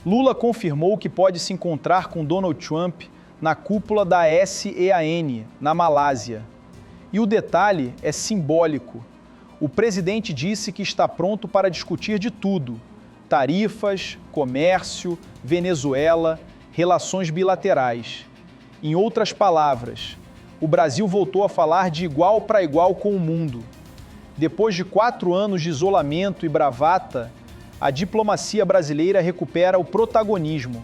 Lula confirmou que pode se encontrar com Donald Trump na cúpula da ASEAN, na Malásia. E o detalhe é simbólico. O presidente disse que está pronto para discutir de tudo: tarifas, comércio, Venezuela, relações bilaterais. Em outras palavras, o Brasil voltou a falar de igual para igual com o mundo. Depois de 4 anos de isolamento e bravata, a diplomacia brasileira recupera o protagonismo.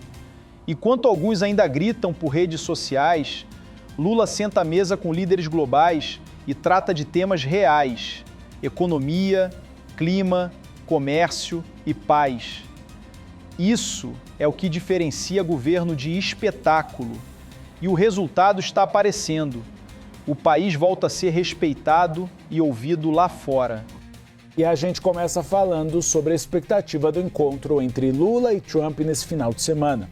Enquanto alguns ainda gritam por redes sociais, Lula senta à mesa com líderes globais e trata de temas reais: economia, clima, comércio e paz. Isso é o que diferencia governo de espetáculo. E o resultado está aparecendo. O país volta a ser respeitado e ouvido lá fora. E a gente começa falando sobre a expectativa do encontro entre Lula e Trump nesse final de semana.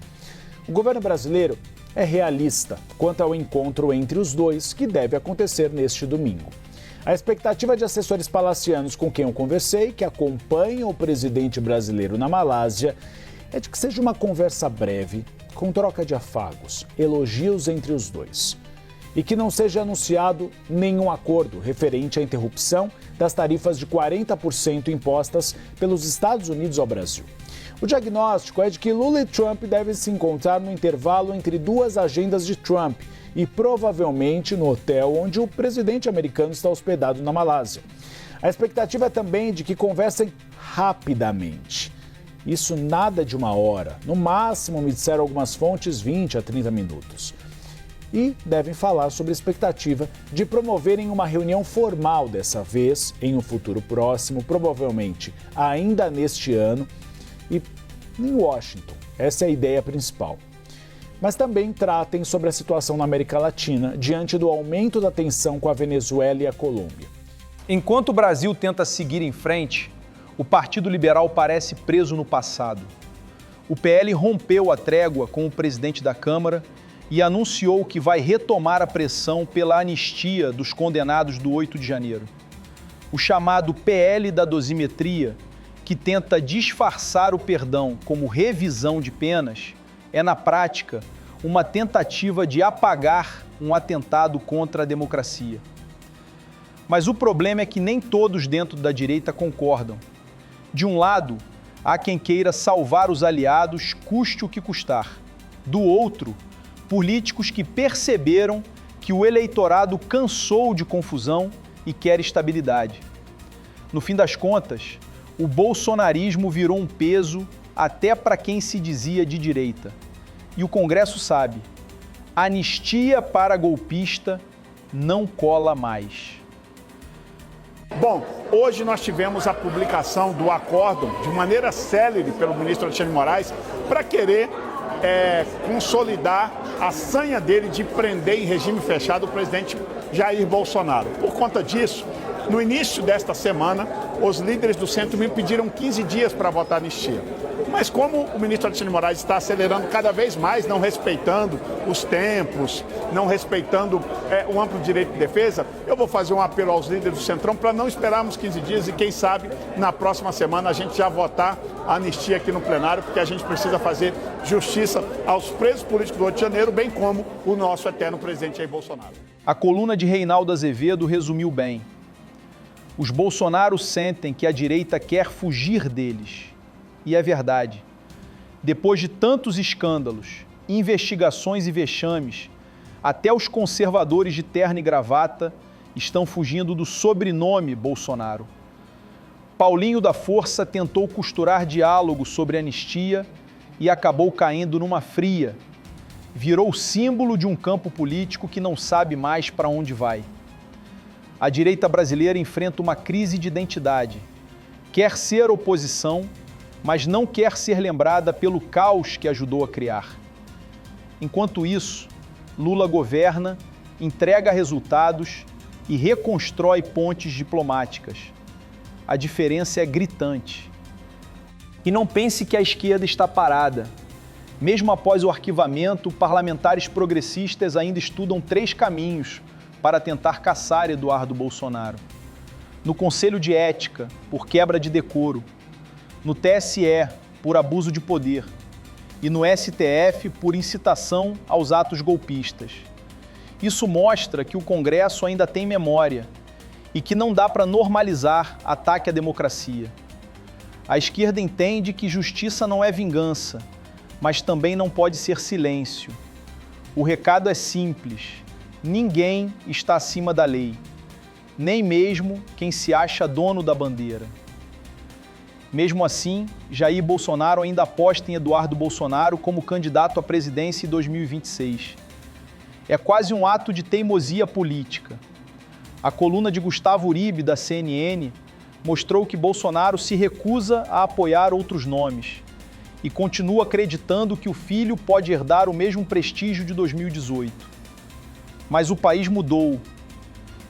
O governo brasileiro é realista quanto ao encontro entre os dois, que deve acontecer neste domingo. A expectativa de assessores palacianos com quem eu conversei, que acompanham o presidente brasileiro na Malásia, é de que seja uma conversa breve, com troca de afagos, elogios entre os dois. E que não seja anunciado nenhum acordo referente à interrupção das tarifas de 40% impostas pelos Estados Unidos ao Brasil. O diagnóstico é de que Lula e Trump devem se encontrar no intervalo entre duas agendas de Trump e provavelmente no hotel onde o presidente americano está hospedado na Malásia. A expectativa é também de que conversem rapidamente. Isso nada de 1 hora, no máximo, me disseram algumas fontes, 20 a 30 minutos. E devem falar sobre a expectativa de promoverem uma reunião formal dessa vez, em um futuro próximo, provavelmente ainda neste ano, e em Washington. Essa é a ideia principal. Mas também tratem sobre a situação na América Latina, diante do aumento da tensão com a Venezuela e a Colômbia. Enquanto o Brasil tenta seguir em frente, o Partido Liberal parece preso no passado. O PL rompeu a trégua com o presidente da Câmara e anunciou que vai retomar a pressão pela anistia dos condenados do 8 de janeiro. O chamado PL da dosimetria, que tenta disfarçar o perdão como revisão de penas, é, na prática, uma tentativa de apagar um atentado contra a democracia. Mas o problema é que nem todos dentro da direita concordam. De um lado, há quem queira salvar os aliados, custe o que custar. Do outro, políticos que perceberam que o eleitorado cansou de confusão e quer estabilidade. No fim das contas, o bolsonarismo virou um peso até para quem se dizia de direita. E o Congresso sabe, anistia para golpista não cola mais. Bom, hoje nós tivemos a publicação do acórdão de maneira célere pelo ministro Alexandre de Moraes para querer consolidar a sanha dele de prender em regime fechado o presidente Jair Bolsonaro. Por conta disso, no início desta semana, os líderes do centro me pediram 15 dias para votar anistia. Mas como o ministro Alexandre de Moraes está acelerando cada vez mais, não respeitando os tempos, não respeitando o amplo direito de defesa, eu vou fazer um apelo aos líderes do Centrão para não esperarmos 15 dias e, quem sabe, na próxima semana a gente já votar a anistia aqui no plenário, porque a gente precisa fazer justiça aos presos políticos do 8 de janeiro, bem como o nosso eterno presidente Jair Bolsonaro. A coluna de Reinaldo Azevedo resumiu bem. Os bolsonaros sentem que a direita quer fugir deles. E é verdade. Depois de tantos escândalos, investigações e vexames, até os conservadores de terno e gravata estão fugindo do sobrenome Bolsonaro. Paulinho da Força tentou costurar diálogo sobre anistia e acabou caindo numa fria. Virou símbolo de um campo político que não sabe mais para onde vai. A direita brasileira enfrenta uma crise de identidade. Quer ser oposição, mas não quer ser lembrada pelo caos que ajudou a criar. Enquanto isso, Lula governa, entrega resultados e reconstrói pontes diplomáticas. A diferença é gritante. E não pense que a esquerda está parada. Mesmo após o arquivamento, parlamentares progressistas ainda estudam 3 caminhos para tentar caçar Eduardo Bolsonaro. No Conselho de Ética, por quebra de decoro. No TSE, por abuso de poder. e no STF por incitação aos atos golpistas. Isso mostra que o Congresso ainda tem memória e que não dá para normalizar ataque à democracia. A esquerda entende que justiça não é vingança, mas também não pode ser silêncio. O recado é simples: ninguém está acima da lei, nem mesmo quem se acha dono da bandeira. Mesmo assim, Jair Bolsonaro ainda aposta em Eduardo Bolsonaro como candidato à presidência em 2026. É quase um ato de teimosia política. A coluna de Gustavo Uribe, da CNN, mostrou que Bolsonaro se recusa a apoiar outros nomes e continua acreditando que o filho pode herdar o mesmo prestígio de 2018. Mas o país mudou.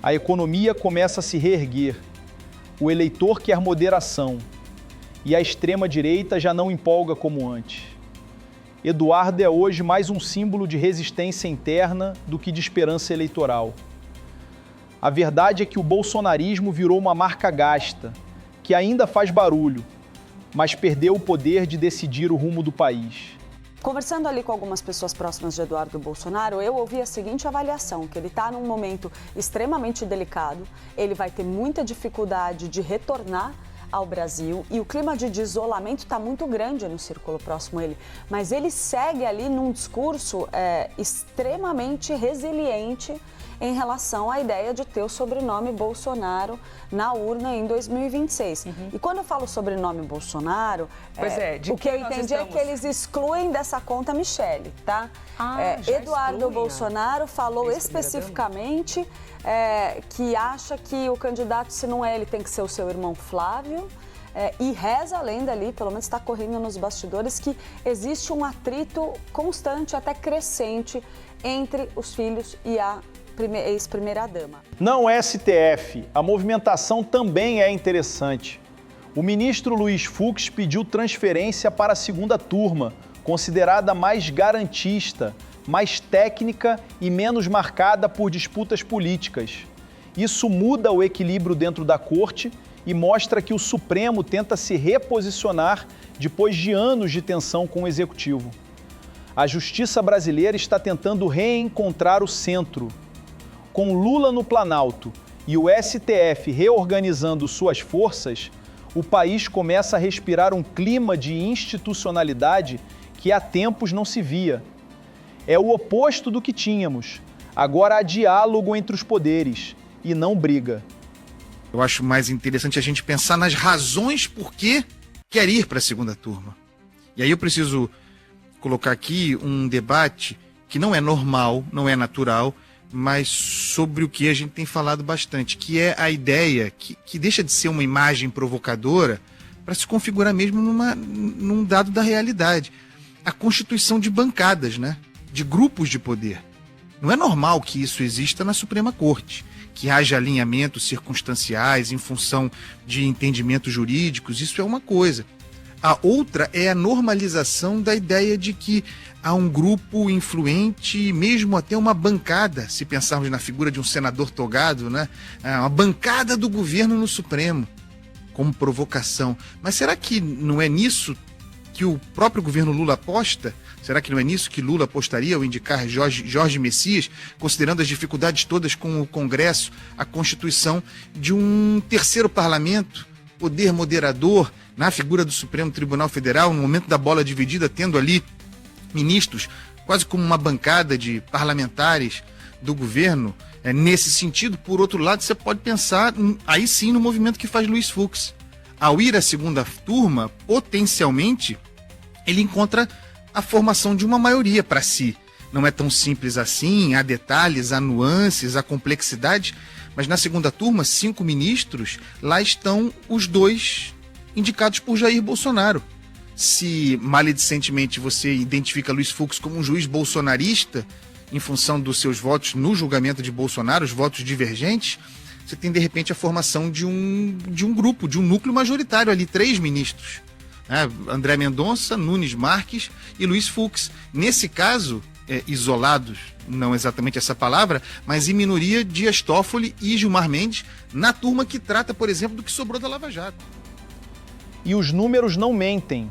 A economia começa a se reerguer. O eleitor quer moderação. E a extrema-direita já não empolga como antes. Eduardo é hoje mais um símbolo de resistência interna do que de esperança eleitoral. A verdade é que o bolsonarismo virou uma marca gasta, que ainda faz barulho, mas perdeu o poder de decidir o rumo do país. Conversando ali com algumas pessoas próximas de Eduardo Bolsonaro, eu ouvi a seguinte avaliação, que ele está num momento extremamente delicado, ele vai ter muita dificuldade de retornar ao Brasil e o clima de isolamento está muito grande no círculo próximo a ele, mas ele segue ali num discurso extremamente resiliente em relação à ideia de ter o sobrenome Bolsonaro na urna em 2026. E quando eu falo sobrenome Bolsonaro, o que eu entendi é que eles excluem dessa conta Michele, tá? Eduardo Bolsonaro falou especificamente que acha que o candidato, se não é ele, tem que ser o seu irmão Flávio. E reza a lenda ali, pelo menos está correndo nos bastidores, que existe um atrito constante, até crescente, entre os filhos e a ex-primeira-dama. Não é STF, a movimentação também é interessante. O ministro Luiz Fux pediu transferência para a segunda turma, considerada mais garantista, mais técnica e menos marcada por disputas políticas. Isso muda o equilíbrio dentro da corte e mostra que o Supremo tenta se reposicionar depois de anos de tensão com o Executivo. A justiça brasileira está tentando reencontrar o centro. Com Lula no Planalto e o STF reorganizando suas forças, o país começa a respirar um clima de institucionalidade que há tempos não se via. É o oposto do que tínhamos. Agora há diálogo entre os poderes e não briga. Eu acho mais interessante a gente pensar nas razões por que quer ir para a segunda turma. E aí eu preciso colocar aqui um debate que não é normal, não é natural, mas sobre o que a gente tem falado bastante, que é a ideia que deixa de ser uma imagem provocadora para se configurar mesmo num dado da realidade. A constituição de bancadas, né? De grupos de poder. Não é normal que isso exista na Suprema Corte, que haja alinhamentos circunstanciais em função de entendimentos jurídicos, isso é uma coisa. A outra é a normalização da ideia de que há um grupo influente, mesmo até uma bancada, se pensarmos na figura de um senador togado, né? Uma bancada do governo no Supremo, como provocação. Mas será que não é nisso que o próprio governo Lula aposta? Será que não é nisso que Lula apostaria ao indicar Jorge Messias, considerando as dificuldades todas com o Congresso, a constituição de um terceiro parlamento, poder moderador, na figura do Supremo Tribunal Federal, no momento da bola dividida, tendo ali ministros, quase como uma bancada de parlamentares do governo? Nesse sentido, por outro lado, você pode pensar, aí sim, no movimento que faz Luiz Fux. Ao ir à segunda turma, potencialmente, ele encontra a formação de uma maioria para si. Não é tão simples assim, há detalhes, há nuances, há complexidade, mas na segunda turma, 5 ministros, lá estão os 2 indicados por Jair Bolsonaro. Se maledicentemente você identifica Luiz Fux como um juiz bolsonarista, em função dos seus votos no julgamento de Bolsonaro, os votos divergentes, você tem de repente a formação de um grupo, de um núcleo majoritário ali, 3 ministros. André Mendonça, Nunes Marques e Luiz Fux. Nesse caso, isolados, não exatamente essa palavra, mas em minoria, Dias Toffoli e Gilmar Mendes, na turma que trata, por exemplo, do que sobrou da Lava Jato. E os números não mentem.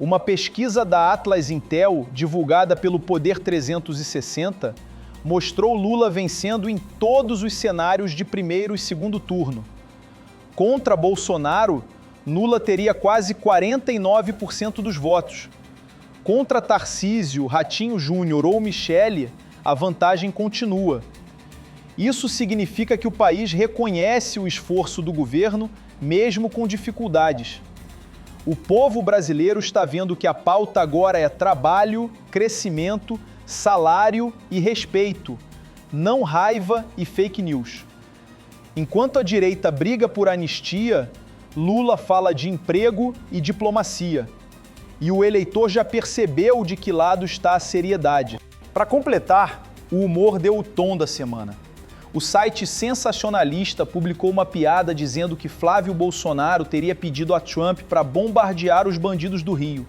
Uma pesquisa da Atlas Intel, divulgada pelo Poder 360, mostrou Lula vencendo em todos os cenários de primeiro e segundo turno. Contra Bolsonaro, Lula teria quase 49% dos votos. Contra Tarcísio, Ratinho Júnior ou Michele, a vantagem continua. Isso significa que o país reconhece o esforço do governo, mesmo com dificuldades. O povo brasileiro está vendo que a pauta agora é trabalho, crescimento, salário e respeito, não raiva e fake news. Enquanto a direita briga por anistia, Lula fala de emprego e diplomacia. E o eleitor já percebeu de que lado está a seriedade. Para completar, o humor deu o tom da semana. O site sensacionalista publicou uma piada dizendo que Flávio Bolsonaro teria pedido a Trump para bombardear os bandidos do Rio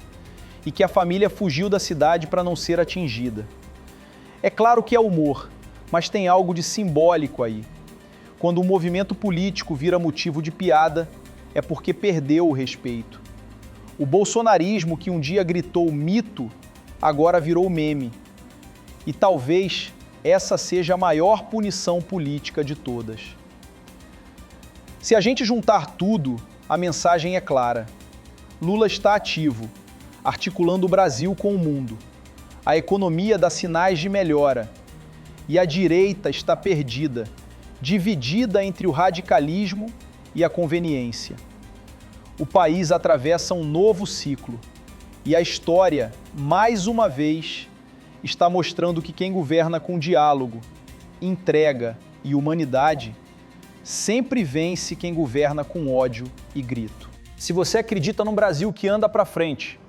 e que a família fugiu da cidade para não ser atingida. É claro que é humor, mas tem algo de simbólico aí. Quando um movimento político vira motivo de piada, é porque perdeu o respeito. O bolsonarismo que um dia gritou mito, agora virou meme. E talvez essa seja a maior punição política de todas. Se a gente juntar tudo, a mensagem é clara. Lula está ativo, articulando o Brasil com o mundo. A economia dá sinais de melhora. E a direita está perdida, dividida entre o radicalismo e a conveniência. O país atravessa um novo ciclo. E a história, mais uma vez, está mostrando que quem governa com diálogo, entrega e humanidade sempre vence quem governa com ódio e grito. Se você acredita num Brasil que anda para frente,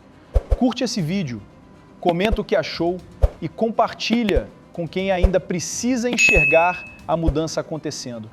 curte esse vídeo, comenta o que achou e compartilha com quem ainda precisa enxergar a mudança acontecendo.